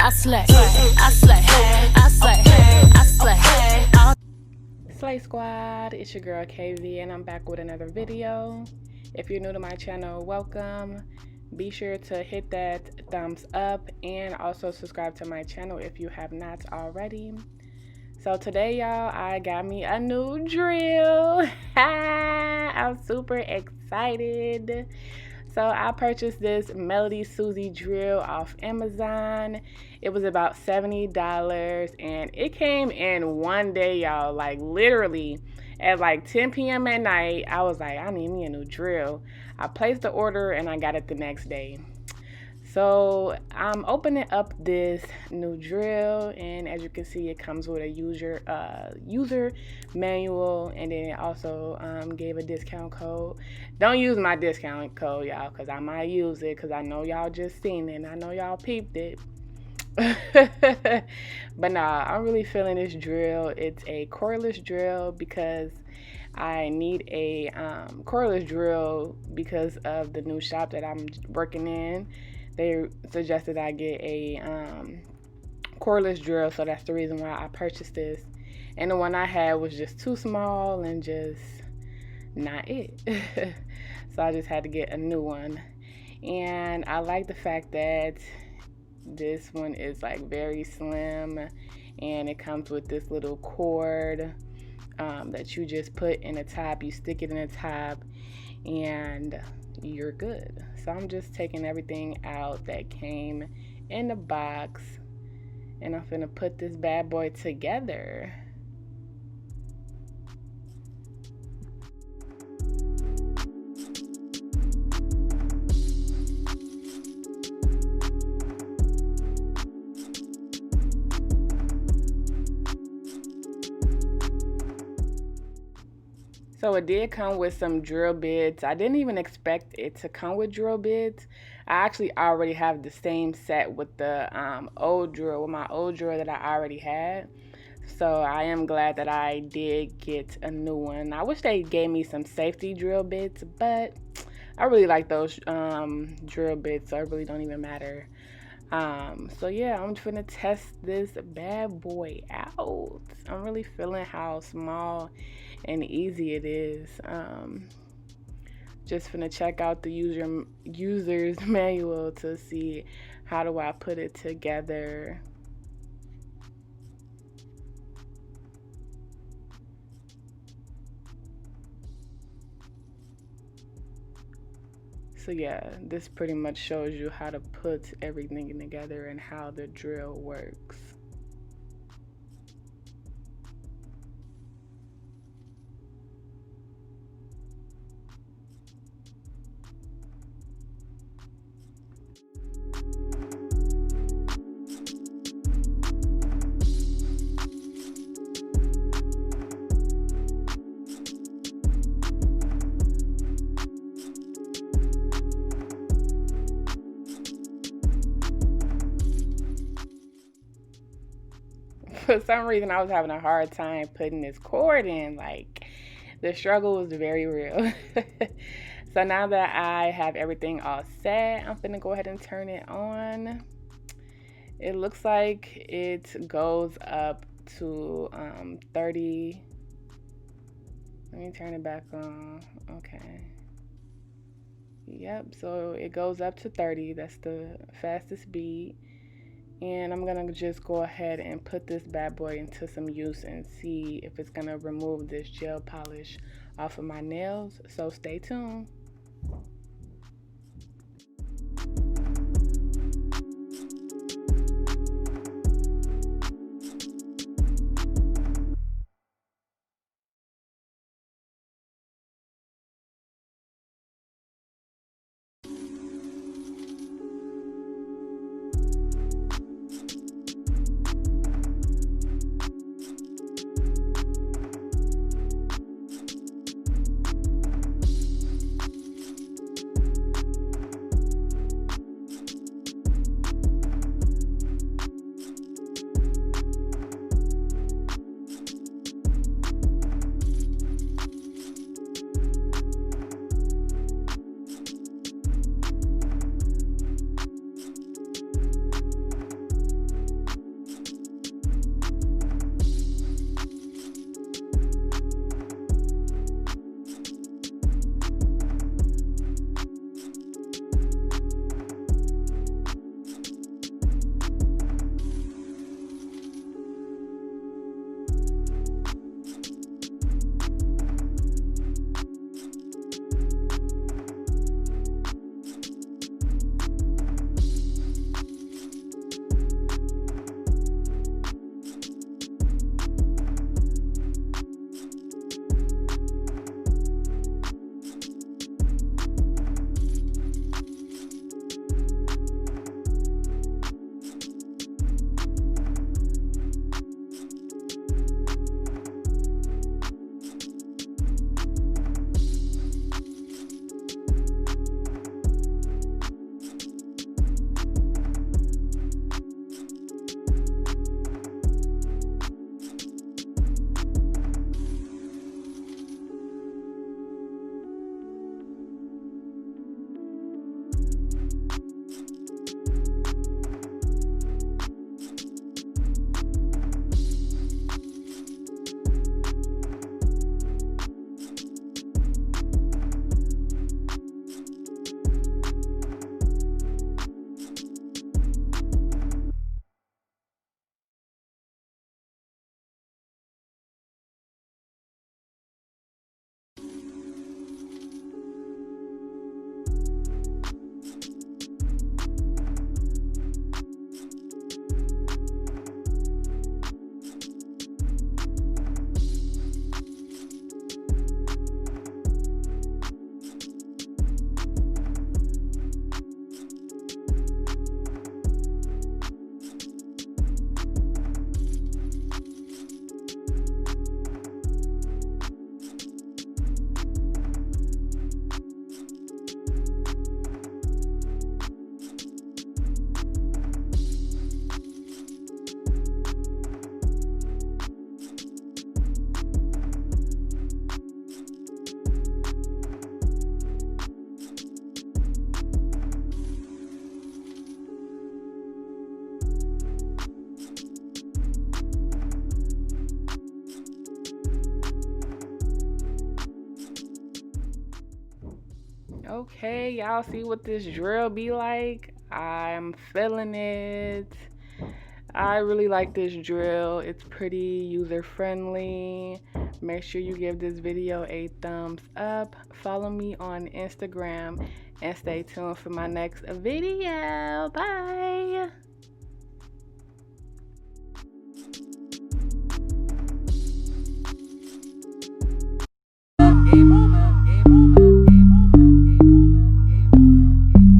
I slay, I slay, I slay, I slay. Slay Squad, it's your girl KV and I'm back with another video. If you're new to my channel, welcome. Be sure to hit that thumbs up and also subscribe to my channel if you have not already. So today, y'all, I got me a new drill. I'm super excited. So I purchased this Melodysusie drill off Amazon. It was about $70 and it came in one day, y'all. Like literally at like 10 p.m. at night, I was like, I need me a new drill. I placed the order and I got it the next day. So I'm opening up this new drill, and as you can see, it comes with a user manual, and then it also gave a discount code. Don't use my discount code, y'all, because I might use it, because I know y'all just seen it and I know y'all peeped it. But nah, I'm really feeling this drill. It's a cordless drill because I need a cordless drill because of the new shop that I'm working in. They suggested I get a cordless drill, so that's the reason why I purchased this. And the one I had was just too small and just not it. So I just had to get a new one. And I like the fact that this one is like very slim, and it comes with this little cord that you just put in the top. You stick it in the top and you're good. So I'm just taking everything out that came in the box, and I'm finna put this bad boy together. So it did come with some drill bits. I didn't even expect it to come with drill bits. I actually already have the same set with the old drill, with my old drill that I already had. So I am glad that I did get a new one. I wish they gave me some safety drill bits, but I really like those drill bits, so it really don't even matter. So yeah, I'm just gonna test this bad boy out. I'm really feeling how small and easy it is. Just finna check out the user's manual to see how do I put it together. So yeah, this pretty much shows you how to put everything together and how the drill works. For some reason, I was having a hard time putting this cord in. Like, the struggle was very real. So now that I have everything all set, I'm gonna go ahead and turn it on. It looks like it goes up to 30. Let me turn it back on. Okay. Yep, so it goes up to 30. That's the fastest speed. And I'm gonna just go ahead and put this bad boy into some use and see if it's gonna remove this gel polish off of my nails. So stay tuned. Okay, y'all see what this drill be like? I'm feeling it. I really like this drill. It's pretty user friendly. Make sure you give this video a thumbs up. Follow me on Instagram and stay tuned for my next video. Bye.